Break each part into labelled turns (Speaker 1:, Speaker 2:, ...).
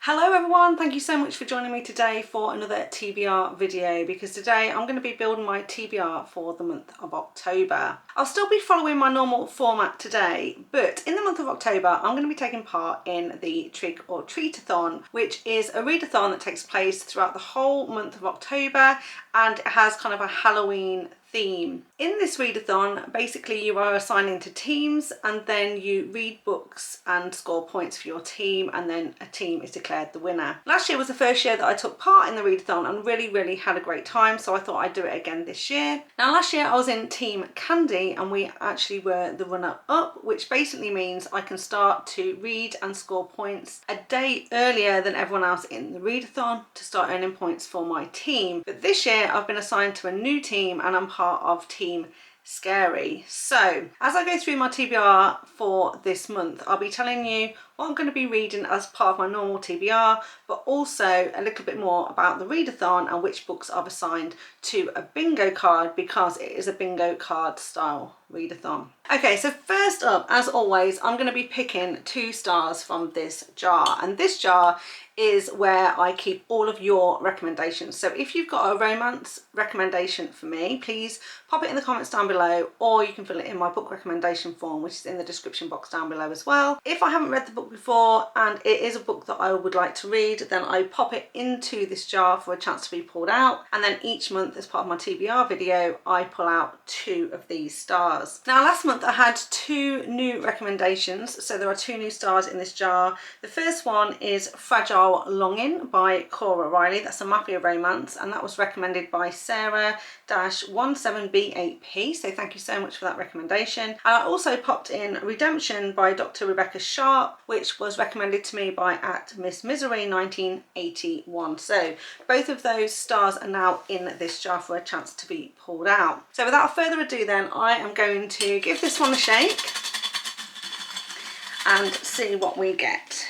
Speaker 1: Hello everyone, thank you so much for joining me today for another TBR video, because today I'm going to be building my TBR for the month of October. I'll still be following my normal format today, but in the month of October I'm going to be taking part in the Trick or Treatathon, which is a readathon that takes place throughout the whole month of October, and it has kind of a Halloween theme. In this readathon, basically you are assigned to teams and then you read books and score points for your team, and then a team is declared the winner. Last year was the first year that I took part in the readathon and really had a great time, so I thought I'd do it again this year. Now last year I was in Team Candy and we actually were the runner-up, which basically means I can start to read and score points a day earlier than everyone else in the readathon to start earning points for my team. But this year I've been assigned to a new team and I'm part of Team Scary. So as I go through my TBR for this month, I'll be telling you what I'm going to be reading as part of my normal TBR, but also a little bit more about the readathon and which books I've assigned to a bingo card, because it is a bingo card style readathon. Okay, so first up, as always, I'm going to be picking 2 stars from this jar, and this jar is where I keep all of your recommendations. So if you've got a romance recommendation for me, please pop it in the comments down below, or you can fill it in my book recommendation form, which is in the description box down below as well. If I haven't read the book before and it is a book that I would like to read, then I pop it into this jar for a chance to be pulled out, and then each month as part of my TBR video I pull out 2 of these stars. Now last month I had 2 new recommendations, so there are 2 new stars in this jar. The first one is Fragile Longing by Cora Riley. That's a mafia romance, and that was recommended by Sarah-17B8P, so thank you so much for that recommendation. And I also popped in Redemption by Dr. Rebecca Sharp, which was recommended to me by @MissMisery1981. So both of those stars are now in this jar for a chance to be pulled out. So without further ado then, I am going to give this one a shake and see what we get.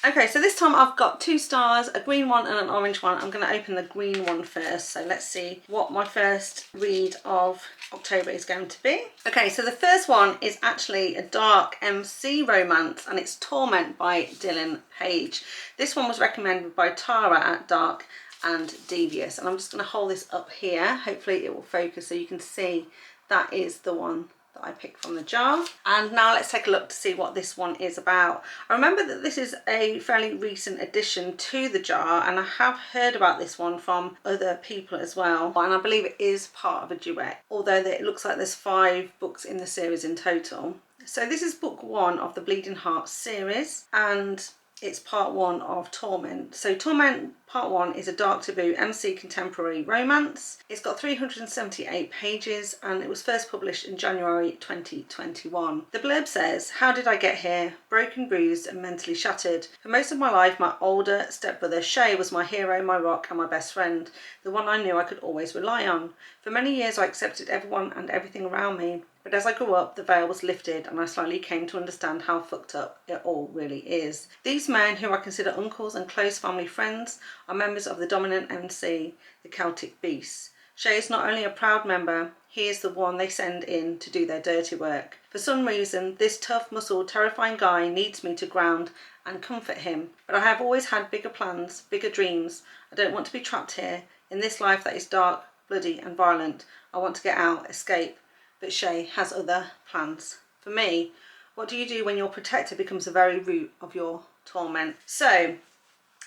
Speaker 1: Okay, so this time I've got 2 stars, a green one and an orange one. I'm going to open the green one first, so let's see what my first read of October is going to be. Okay, so the first one is actually a dark MC romance, and it's Torment by Dylan Page. This one was recommended by Tara at Dark and Devious, and I'm just going to hold this up here. Hopefully it will focus so you can see that is the one that I picked from the jar. And now let's take a look to see what this one is about. I remember that this is a fairly recent addition to the jar, and I have heard about this one from other people as well, and I believe it is part of a duet, although it looks like there's 5 books in the series in total. So this is book 1 of the Bleeding Heart series, and it's part 1 of Torment. So Torment part 1 is a dark taboo MC contemporary romance. It's got 378 pages and it was first published in January 2021. The blurb says, "How did I get here? Broken, bruised and mentally shattered. For most of my life, my older stepbrother Shay was my hero, my rock and my best friend, the one I knew I could always rely on. For many years I accepted everyone and everything around me. But as I grew up, the veil was lifted and I slowly came to understand how fucked up it all really is. These men, who I consider uncles and close family friends, are members of the dominant MC, the Celtic Beast. Shay is not only a proud member, he is the one they send in to do their dirty work. For some reason, this tough, muscled, terrifying guy needs me to ground and comfort him. But I have always had bigger plans, bigger dreams. I don't want to be trapped here, in this life that is dark, bloody and violent. I want to get out, escape. But Shay has other plans. For me, what do you do when your protector becomes the very root of your torment?" So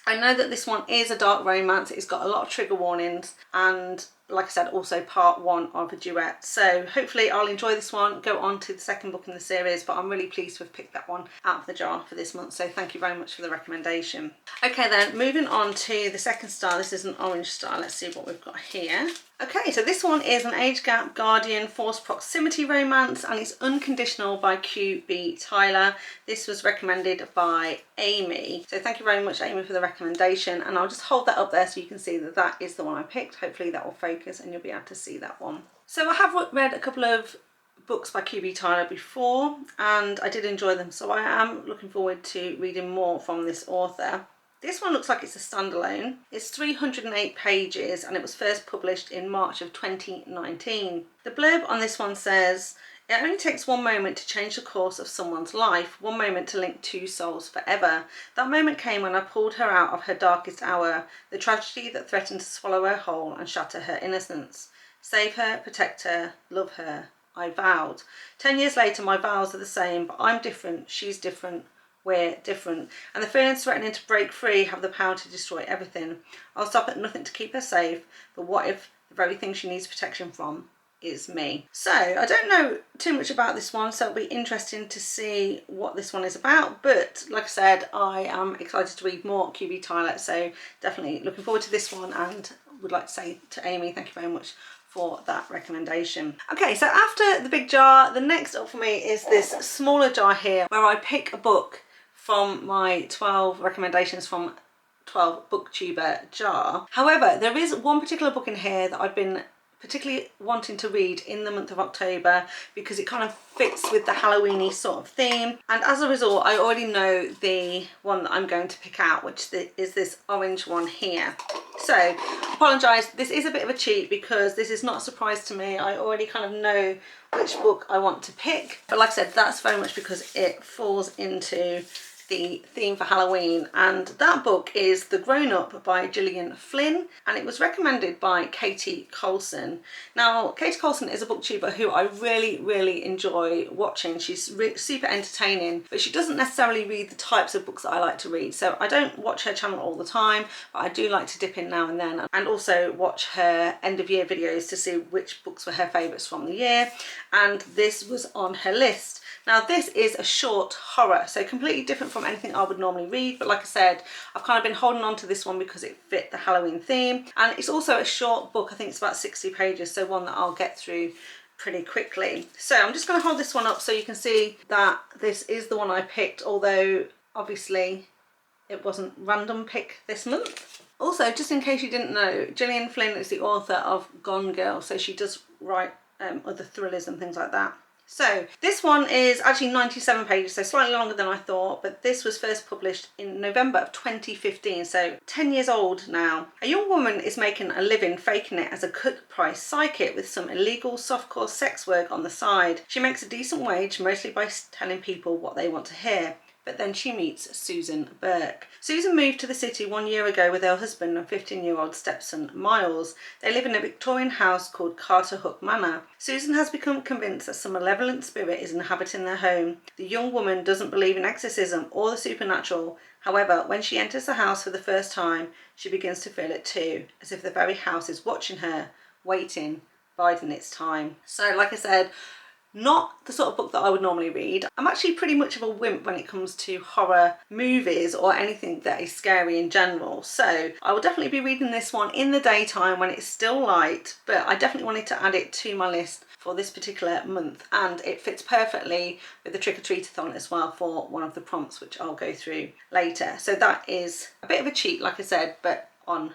Speaker 1: I know that this one is a dark romance. It's got a lot of trigger warnings, and like I said, also part 1 of a duet. So hopefully I'll enjoy this one, go on to the second book in the series, but I'm really pleased to have picked that one out of the jar for this month. So thank you very much for the recommendation. Okay then, moving on to the second star. This is an orange star. Let's see what we've got here. Okay, so this one is an age gap guardian forced proximity romance, and it's Unconditional by QB Tyler. This was recommended by Amy. So thank you very much, Amy, for the recommendation, and I'll just hold that up there so you can see that that is the one I picked. Hopefully that will focus and you'll be able to see that one. So I have read a couple of books by QB Tyler before and I did enjoy them, so I am looking forward to reading more from this author. This one looks like it's a standalone. It's 308 pages and it was first published in March of 2019. The blurb on this one says, It only takes one moment to change the course of someone's life, one moment to link two souls forever. That moment came when I pulled her out of her darkest hour, the tragedy that threatened to swallow her whole and shatter her innocence. Save her, protect her, love her, I vowed. 10 years later, my vows are the same, but I'm different, she's different, we're different. And the feelings threatening to break free have the power to destroy everything. I'll stop at nothing to keep her safe, but what if the very thing she needs protection from is me? So I don't know too much about this one, so it'll be interesting to see what this one is about, but like I said, I am excited to read more QB Tyler, so definitely looking forward to this one, and would like to say to Amy, thank you very much for that recommendation. Okay, so after the big jar, the next up for me is this smaller jar here, where I pick a book from my 12 recommendations from 12 booktuber jar. However, there is one particular book in here that I've been particularly wanting to read in the month of October because it kind of fits with the Halloweeny sort of theme, and as a result I already know the one that I'm going to pick out, which is this orange one here. So apologise, this is a bit of a cheat because this is not a surprise to me. I already kind of know which book I want to pick, but like I said, that's very much because it falls into the theme for Halloween, and that book is The Grown Up by Gillian Flynn, and it was recommended by Katie Colson. Now, Katie Colson is a booktuber who I really enjoy watching. She's super entertaining, but she doesn't necessarily read the types of books that I like to read, so I don't watch her channel all the time, but I do like to dip in now and then, and also watch her end of year videos to see which books were her favourites from the year, and this was on her list. Now this is a short horror, so completely different from anything I would normally read, but like I said, I've kind of been holding on to this one because it fit the Halloween theme, and it's also a short book. I think it's about 60 pages, so one that I'll get through pretty quickly. So I'm just going to hold this one up so you can see that this is the one I picked, although obviously it wasn't random pick this month. Also, just in case you didn't know, Gillian Flynn is the author of Gone Girl, so she does write other thrillers and things like that. So this one is actually 97 pages, so slightly longer than I thought, but this was first published in November of 2015, so 10 years old now. A young woman is making a living faking it as a cut-price psychic with some illegal softcore sex work on the side. She makes a decent wage, mostly by telling people what they want to hear. But then she meets Susan Burke. Susan moved to the city 1 year ago with her husband and 15-year-old stepson, Miles. They live in a Victorian house called Carter Hook Manor. Susan has become convinced that some malevolent spirit is inhabiting their home. The young woman doesn't believe in exorcism or the supernatural. However, when she enters the house for the first time, she begins to feel it too, as if the very house is watching her, waiting, biding its time. So like I said, not the sort of book that I would normally read. I'm actually pretty much of a wimp when it comes to horror movies or anything that is scary in general. So I will definitely be reading this one in the daytime when it's still light, but I definitely wanted to add it to my list for this particular month, and it fits perfectly with the Trick-or-Treatathon as well for one of the prompts, which I'll go through later. So that is a bit of a cheat, like I said, but on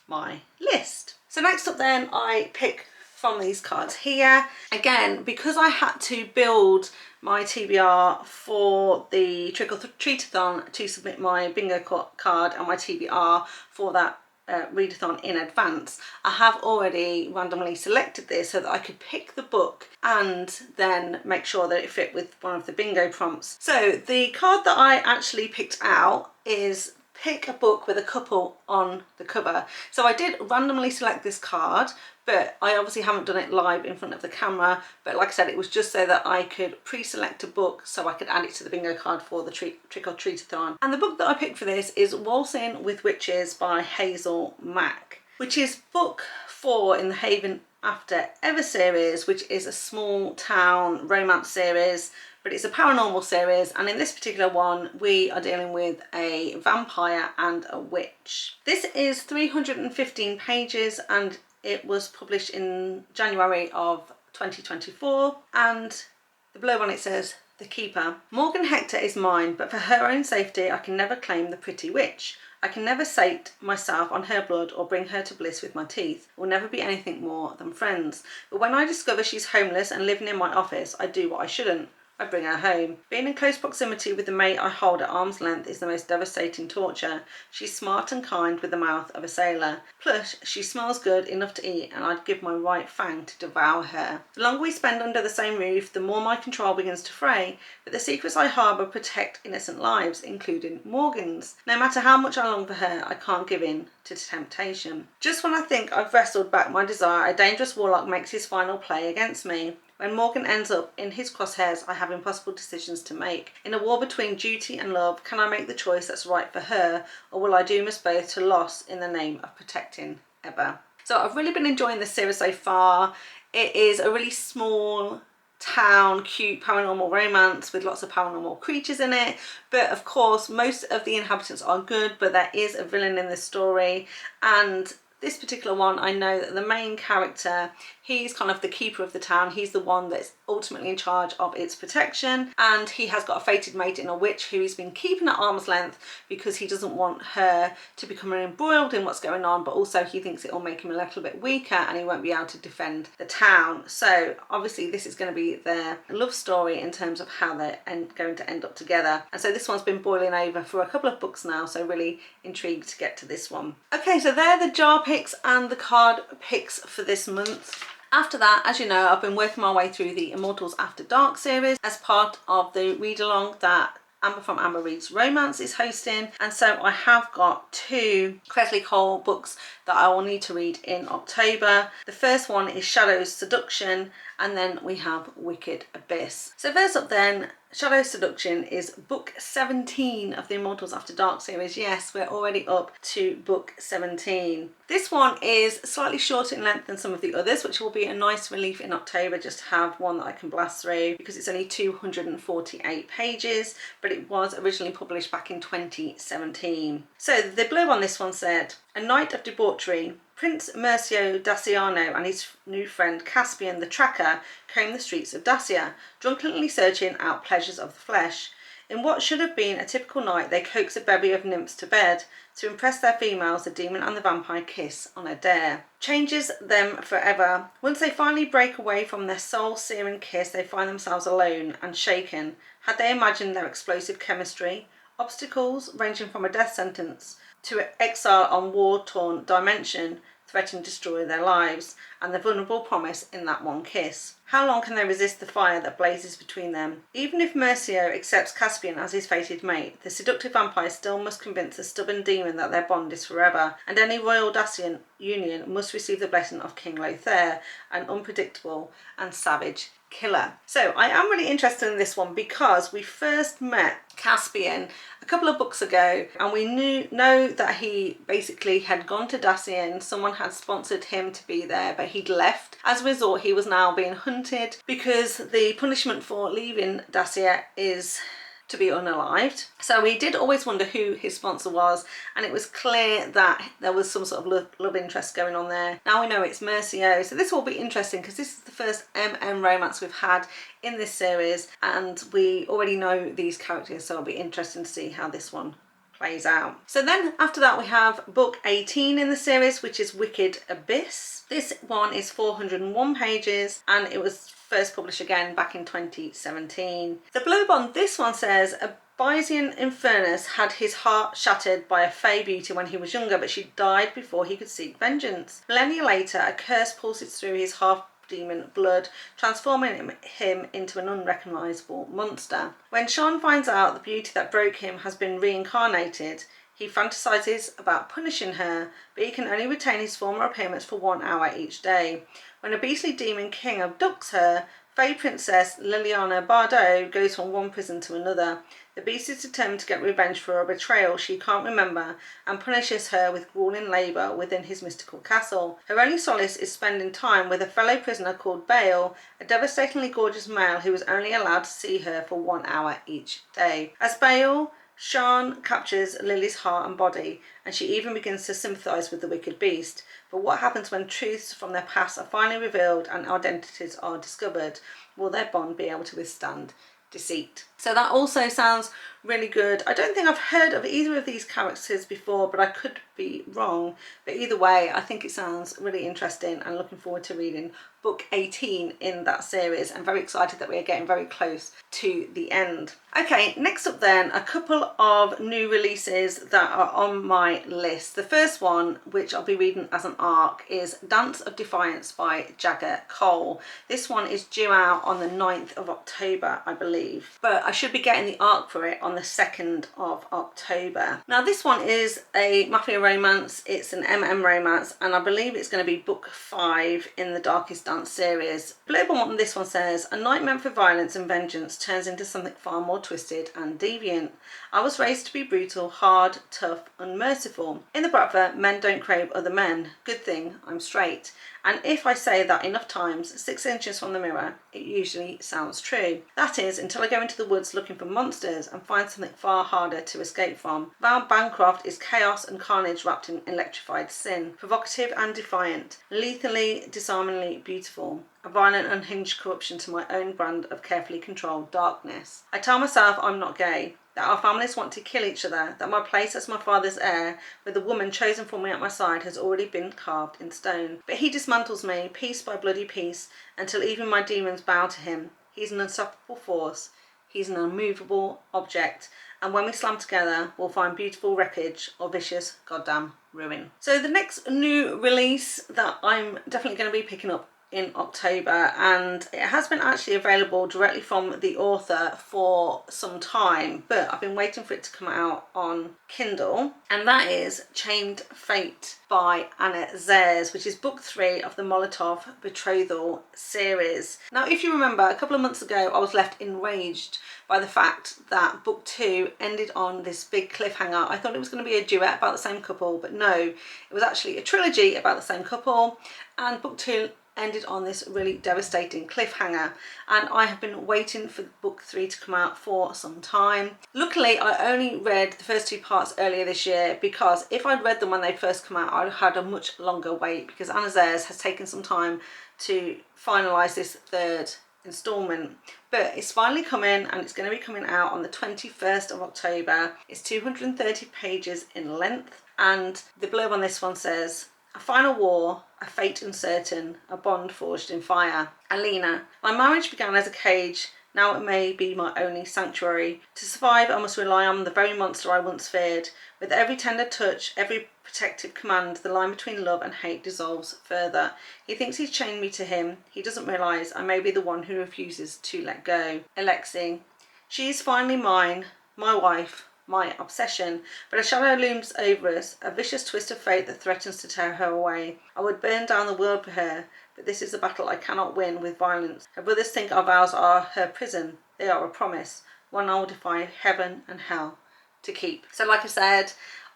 Speaker 1: my list. So next up then, I pick from these cards here. Again, because I had to build my TBR for the Trick-or-Treatathon to submit my bingo card and my TBR for that readathon in advance, I have already randomly selected this so that I could pick the book and then make sure that it fit with one of the bingo prompts. So the card that I actually picked out is pick a book with a couple on the cover. So I did randomly select this card, but I obviously haven't done it live in front of the camera, but like I said, it was just so that I could pre-select a book so I could add it to the bingo card for the Trick-or-Treatathon. And the book that I picked for this is Waltzing with Witches by Hazel Mack, which is book 4 in the Haven After Ever series, which is a small town romance series, but it's a paranormal series, and in this particular one we are dealing with a vampire and a witch. This is 315 pages and it was published in January of 2024, and the blurb on it says, "The Keeper. Morgan Hector is mine, but for her own safety I can never claim the pretty witch. I can never sate myself on her blood or bring her to bliss with my teeth. We'll never be anything more than friends. But when I discover she's homeless and living in my office, I do what I shouldn't. I bring her home. Being in close proximity with the mate I hold at arm's length is the most devastating torture. She's smart and kind with the mouth of a sailor. Plus, she smells good enough to eat, and I'd give my right fang to devour her. The longer we spend under the same roof, the more my control begins to fray, but the secrets I harbour protect innocent lives, including Morgan's. No matter how much I long for her, I can't give in to temptation. Just when I think I've wrestled back my desire, a dangerous warlock makes his final play against me. When Morgan ends up in his crosshairs, I have impossible decisions to make. In a war between duty and love, can I make the choice that's right for her, or will I doom us both to loss in the name of protecting Ebba? So I've really been enjoying this series so far. It is a really small town, cute paranormal romance with lots of paranormal creatures in it, but of course most of the inhabitants are good, but there is a villain in the story. And this particular one, I know that the main character, he's kind of the keeper of the town. He's the one that's ultimately in charge of its protection, and he has got a fated mate in a witch who he's been keeping at arm's length because he doesn't want her to become embroiled in what's going on, but also he thinks it will make him a little bit weaker and he won't be able to defend the town. So obviously this is going to be their love story in terms of how they're going to end up together. And so this one's been boiling over for a couple of books now, so really intrigued to get to this one. Okay, so they're the jar picks and the card picks for this month. After that, as you know, I've been working my way through the Immortals After Dark series as part of the read-along that Amber from Amber Reads Romance is hosting, and so I have got 2 Kresley Cole books that I will need to read in October. The first one is Shadow's Seduction, and then we have Wicked Abyss. So first up then, Shadow's Seduction is book 17 of the Immortals After Dark series. Yes, we're already up to book 17. This one is slightly shorter in length than some of the others, which will be a nice relief in October, just to have one that I can blast through, because it's only 248 pages, but it was originally published back in 2017. So the blurb on this one said, a night of debauchery, Prince Mercio Daciano and his new friend Caspian the Tracker combed the streets of Dacia, drunkenly searching out pleasures of the flesh. In what should have been a typical night, they coax a bevy of nymphs to bed. To impress their females, the demon and the vampire kiss on a dare. Changes them forever. Once they finally break away from their soul-searing kiss, they find themselves alone and shaken. Had they imagined their explosive chemistry? Obstacles, ranging from a death sentence to exile on war-torn dimension, threaten to destroy their lives, and the vulnerable promise in that one kiss. How long can they resist the fire that blazes between them? Even if Mercio accepts Caspian as his fated mate, the seductive vampire still must convince the stubborn demon that their bond is forever, and any royal Dacian union must receive the blessing of King Lothair, an unpredictable and savage killer. So I am really interested in this one because we first met Caspian a couple of books ago, and we know that he basically had gone to Dacia. Someone had sponsored him to be there, but he'd left. As a result, he was now being hunted because the punishment for leaving Dacia is to be unalived. So we did always wonder who his sponsor was, and it was clear that there was some sort of love interest going on there. Now we know it's Mercio, so this will be interesting because this is the first MM romance we've had in this series, and we already know these characters, so it'll be interesting to see how this one plays out. So then after that we have book 18 in the series, which is Wicked Abyss. This one is 401 pages, and it was first published again back in 2017. The blurb on this one says, a Bayesian Infernus had his heart shattered by a fey beauty when he was younger, but she died before he could seek vengeance. Millennia later, a curse pulses through his half-demon blood, transforming him into an unrecognisable monster. When Sean finds out the beauty that broke him has been reincarnated, he fantasises about punishing her, but he can only retain his former appearance for 1 hour each day. When a beastly demon king abducts her, Fey Princess Liliana Bardot goes from one prison to another. The beast is determined to get revenge for a betrayal she can't remember and punishes her with grueling labour within his mystical castle. Her only solace is spending time with a fellow prisoner called Bale, a devastatingly gorgeous male who is only allowed to see her for 1 hour each day. As Bale, Sean captures Lily's heart and body, and she even begins to sympathise with the wicked beast. But what happens when truths from their past are finally revealed and identities are discovered? Will their bond be able to withstand deceit? So that also sounds really good. I don't think I've heard of either of these characters before, but I could be wrong. But either way, I think it sounds really interesting and looking forward to reading book 18 in that series. I'm very excited that we are getting very close to the end. Okay, next up then, a couple of new releases that are on my list. The first one, which I'll be reading as an arc, is Dance of Defiance by Jagger Cole. This one is due out on the 9th of October, I believe, but I should be getting the arc for it on the 2nd of October. Now this one is a mafia romance, it's an MM romance, and I believe it's going to be book 5 in the Darkest Dance series. Blurb on this one says, a night meant for violence and vengeance turns into something far more twisted and deviant. I was raised to be brutal, hard, tough, unmerciful. In the Bratva, men don't crave other men. Good thing I'm straight. And if I say that enough times, 6 inches from the mirror, it usually sounds true. That is, until I go into the woods looking for monsters and find something far harder to escape from. Val Bancroft is chaos and carnage wrapped in electrified sin. Provocative and defiant. Lethally, disarmingly beautiful. A violent, unhinged corruption to my own brand of carefully controlled darkness. I tell myself I'm not gay, that our families want to kill each other, that my place as my father's heir, with the woman chosen for me at my side, has already been carved in stone. But he dismantles me, piece by bloody piece, until even my demons bow to him. He's an unstoppable force. He's an unmovable object. And when we slam together, we'll find beautiful wreckage or vicious goddamn ruin. So the next new release that I'm definitely going to be picking up in October, and it has been actually available directly from the author for some time, but I've been waiting for it to come out on Kindle, and that is Chained Fate by Anna Zaires, which is book 3 of the Molotov Betrothal series. Now if you remember, a couple of months ago I was left enraged by the fact that book 2 ended on this big cliffhanger. I thought it was going to be a duet about the same couple, but no, it was actually a trilogy about the same couple, and book 2 ended on this really devastating cliffhanger, and I have been waiting for book 3 to come out for some time. Luckily I only read the first 2 parts earlier this year, because if I'd read them when they first come out I'd had a much longer wait, because Anna Zaires has taken some time to finalise this 3rd installment, but it's finally coming, and it's going to be coming out on the 21st of October. It's 230 pages in length, and the blurb on this one says, a final war, a fate uncertain, a bond forged in fire. Alina, my marriage began as a cage, now it may be my only sanctuary. To survive I must rely on the very monster I once feared. With every tender touch, every protective command, the line between love and hate dissolves further. He thinks he's chained me to him. He doesn't realise I may be the one who refuses to let go. Alexei, she is finally mine, my wife, my obsession, but a shadow looms over us, a vicious twist of fate that threatens to tear her away. I would burn down the world for her, but this is a battle I cannot win with violence. Her brothers think our vows are her prison. They are a promise, one I will defy heaven and hell to keep. So like I said,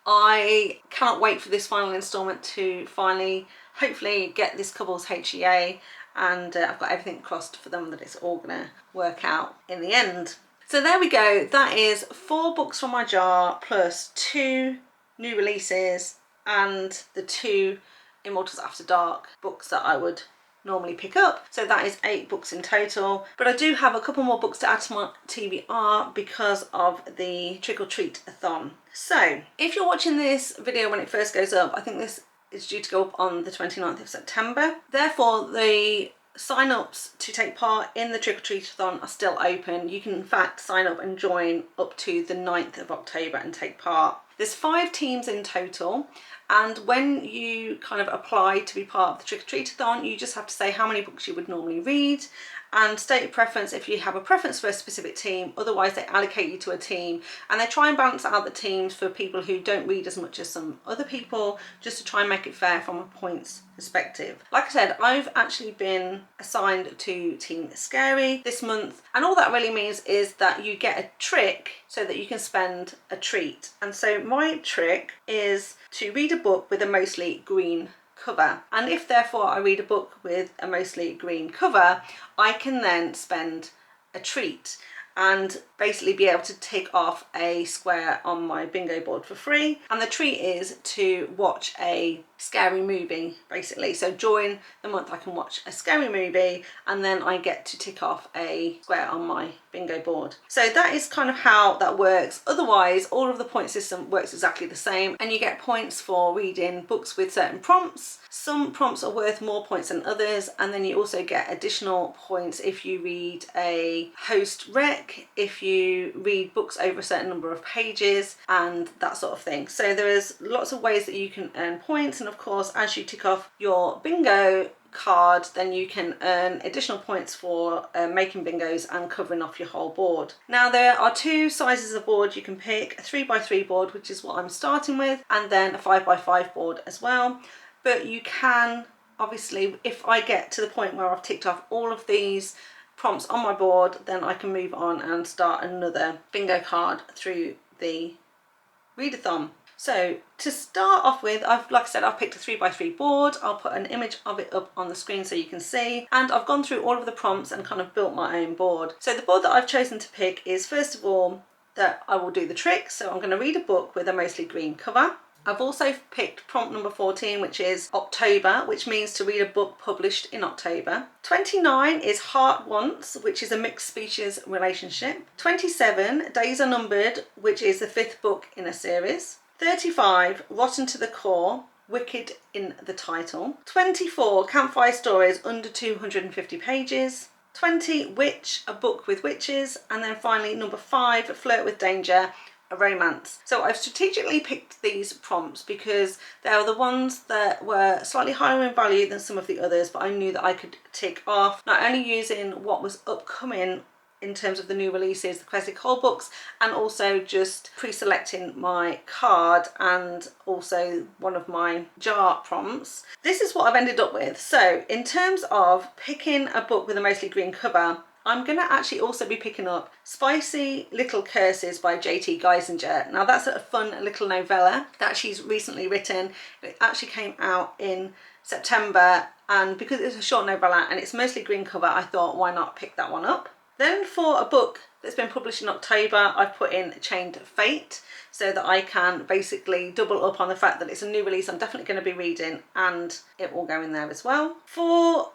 Speaker 1: I cannot wait for this final instalment to finally, hopefully, get this couple's HEA, and I've got everything crossed for them that it's all gonna work out in the end. So there we go, that is 4 books from my jar, plus 2 new releases and the 2 Immortals After Dark books that I would normally pick up. So that is 8 books in total. But I do have a couple more books to add to my TBR because of the Trick or Treat-a-thon. So if you're watching this video when it first goes up, I think this is due to go up on the 29th of September. Therefore, the sign-ups to take part in the Trick or Treat-a-thon are still open. You can in fact sign up and join up to the 9th of October and take part. There's 5 teams in total, and when you kind of apply to be part of the Trick or Treat-a-thon, you just have to say how many books you would normally read and state a preference if you have a preference for a specific team. Otherwise they allocate you to a team, and they try and balance out the teams for people who don't read as much as some other people, just to try and make it fair from a points perspective. Like I said, I've actually been assigned to Team Scary this month, and all that really means is that you get a trick so that you can spend a treat. And so my trick is to read a book with a mostly green cover, and if therefore I read a book with a mostly green cover, I can then spend a treat and basically be able to tick off a square on my bingo board for free. And the treat is to watch a scary movie basically. So during the month I can watch a scary movie and then I get to tick off a square on my bingo board. So that is kind of how that works. Otherwise all of the point system works exactly the same, and you get points for reading books with certain prompts. Some prompts are worth more points than others, and then you also get additional points if you read a host rec, if you read books over a certain number of pages, and that sort of thing. So there is lots of ways that you can earn points, and of course as you tick off your bingo card then you can earn additional points for making bingos and covering off your whole board. Now there are two sizes of board you can pick: a 3x3 board, which is what I'm starting with, and then a 5x5 board as well. But you can obviously, if I get to the point where I've ticked off all of these prompts on my board, then I can move on and start another bingo card through the readathon. So to start off with, like I said, I've picked a 3x3 board. I'll put an image of it up on the screen so you can see. And I've gone through all of the prompts and kind of built my own board. So the board that I've chosen to pick is, first of all, that I will do the trick. So I'm going to read a book with a mostly green cover. I've also picked prompt number 14, which is October, which means to read a book published in October. 29 is Heart Wants, which is a mixed species relationship. 27, Days Are Numbered, which is the 5th book in a series. 35, Rotten to the Core, Wicked in the title. 24, Campfire Stories under 250 pages. 20, Witch, a book with witches. And then finally number 5, Flirt with Danger, a romance. So I've strategically picked these prompts because they are the ones that were slightly higher in value than some of the others, but I knew that I could tick off, not only using what was upcoming in terms of the new releases, the Kresley Cole books, and also just pre-selecting my card and also one of my jar prompts. This is what I've ended up with. So in terms of picking a book with a mostly green cover, I'm going to actually also be picking up Spicy Little Curses by JT Geissinger. Now that's a fun little novella that she's recently written. It actually came out in September, and because it's a short novella and it's mostly green cover, I thought why not pick that one up. Then for a book that's been published in October, I've put in Chained Fate so that I can basically double up on the fact that it's a new release I'm definitely going to be reading, and it will go in there as well. For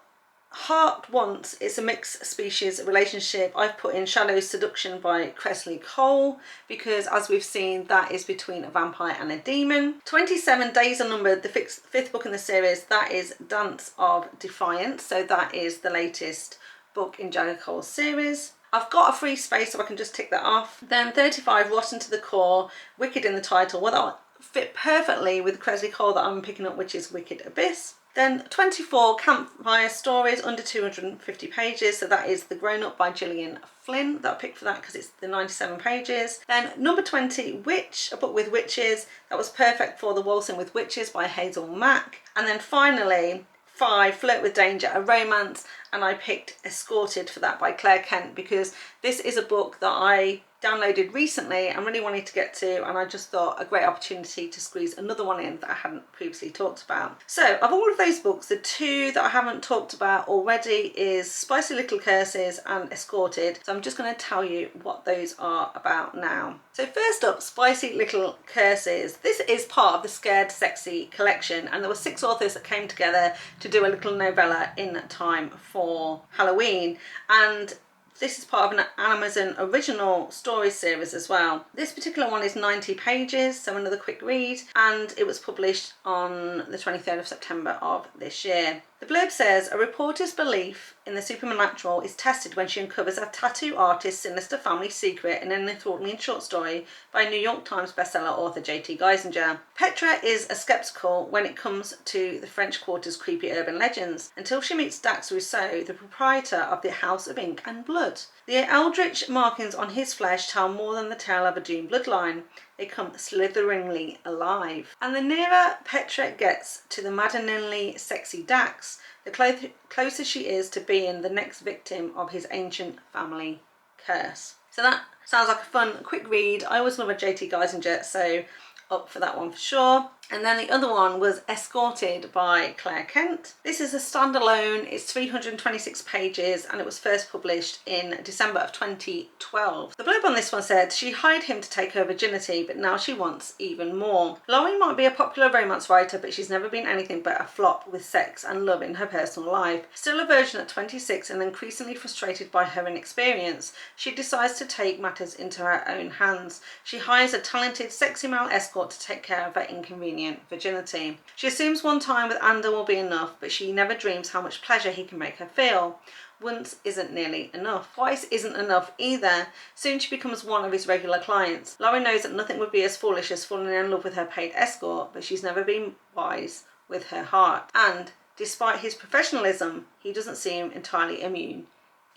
Speaker 1: Heart Wants, it's a mixed species relationship. I've put in Shadow's Seduction by Kresley Cole because, as we've seen, that is between a vampire and a demon. 27, Days Are Numbered, the 5th book in the series, that is Dance of Defiance, so that is the latest book in Jagger Cole's series. I've got a free space so I can just tick that off. Then 35, Rotten to the Core, Wicked in the title. Well, that fit perfectly with Kresley Cole that I'm picking up, which is Wicked Abyss. Then 24, Campfire Stories under 250 pages, so that is The Grown Up by Gillian Flynn that I picked for that because it's the 97 pages. Then number 20, Witch, a book with witches, that was perfect for the Waltzing with Witches by Hazel Mack. And then finally 5, Flirt with Danger, a romance, and I picked Escorted for that by Claire Kent because this is a book that I downloaded recently and really wanted to get to, and I just thought a great opportunity to squeeze another one in that I hadn't previously talked about. So of all of those books, the two that I haven't talked about already is Spicy Little Curses and Escorted, so I'm just going to tell you what those are about now. So first up, Spicy Little Curses. This is part of the Scared Sexy collection, and there were 6 authors that came together to do a little novella in time for Halloween, and this is part of an Amazon original story series as well. This particular one is 90 pages, so another quick read, and it was published on the 23rd of September of this year. The blurb says, a reporter's belief in the supernatural is tested when she uncovers a tattoo artist's sinister family secret in an enthralling short story by New York Times bestseller author JT Geissinger. Petra is a skeptical when it comes to the French Quarter's creepy urban legends, until she meets Dax Rousseau, the proprietor of the House of Ink and Blood. The eldritch markings on his flesh tell more than the tale of a doomed bloodline. They come slitheringly alive. And the nearer Petra gets to the maddeningly sexy Dax, the closer she is to being the next victim of his ancient family curse. So that sounds like a fun, quick read. I always love a JT Geissinger, so up for that one for sure. And then the other one was Escorted by Claire Kent. This is a standalone, it's 326 pages and it was first published in December of 2012. The blurb on this one said, she hired him to take her virginity, but now she wants even more. Laurie might be a popular romance writer, but she's never been anything but a flop with sex and love in her personal life. Still a virgin at 26 and increasingly frustrated by her inexperience, she decides to take matters into her own hands. She hires a talented, sexy male escort to take care of her inconvenient virginity. She assumes one time with Ander will be enough, but she never dreams how much pleasure he can make her feel. Once isn't nearly enough. Twice isn't enough either. Soon she becomes one of his regular clients. Laurie knows that nothing would be as foolish as falling in love with her paid escort, but she's never been wise with her heart. And despite his professionalism, he doesn't seem entirely immune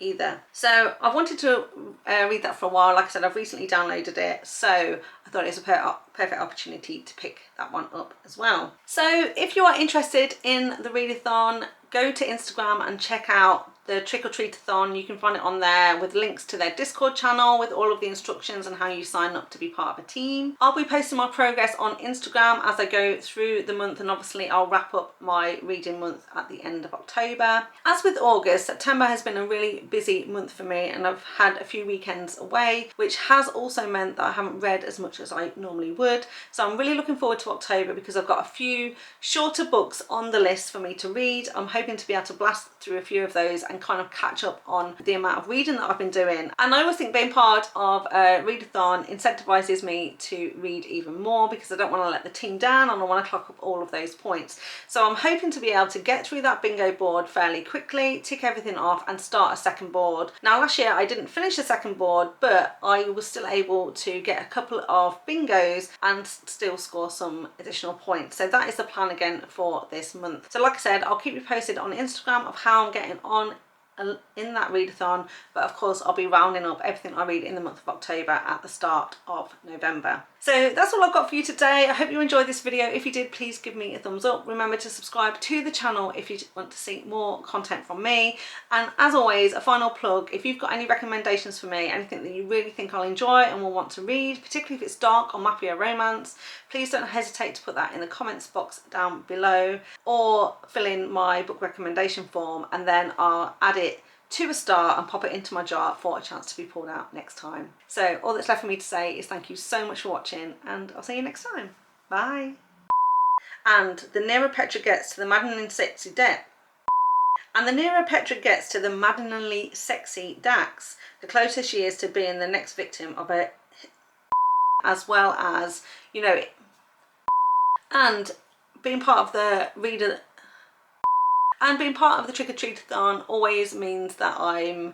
Speaker 1: either. So I've wanted to read that for a while. Like I said, I've recently downloaded it, so I thought it was a perfect opportunity to pick that one up as well. So if you are interested in the readathon, go to Instagram and check out the Trick or Treatathon. You can find it on there with links to their Discord channel with all of the instructions and how you sign up to be part of a team. I'll be posting my progress on Instagram as I go through the month, and obviously I'll wrap up my reading month at the end of October. As with August, September has been a really busy month for me and I've had a few weekends away, which has also meant that I haven't read as much as I normally would. So I'm really looking forward to October because I've got a few shorter books on the list for me to read. I'm hoping to be able to blast through a few of those and kind of catch up on the amount of reading that I've been doing. And I always think being part of a readathon incentivizes me to read even more because I don't want to let the team down and I want to clock up all of those points. So I'm hoping to be able to get through that bingo board fairly quickly, tick everything off and start a second board. Now last year I didn't finish the second board, but I was still able to get a couple of bingos and still score some additional points. So that is the plan again for this month. So like I said, I'll keep you posted on Instagram of how I'm getting on in that readathon, but of course I'll be rounding up everything I read in the month of October at the start of November. So that's all I've got for you today. I hope you enjoyed this video. If you did, please give me a thumbs up. Remember to subscribe to the channel if you want to see more content from me. And as always, a final plug, if you've got any recommendations for me, anything that you really think I'll enjoy and will want to read, particularly if it's dark or mafia romance, please don't hesitate to put that in the comments box down below or fill in my book recommendation form and then I'll add it to a star and pop it into my jar for a chance to be pulled out next time. So all that's left for me to say is thank you so much for watching and I'll see you next time. Bye. And the nearer Petra gets to the maddeningly sexy Dax, the closer she is to being the next victim of it, as well as, you know, and being part of the Trick or Treatathon always means that I'm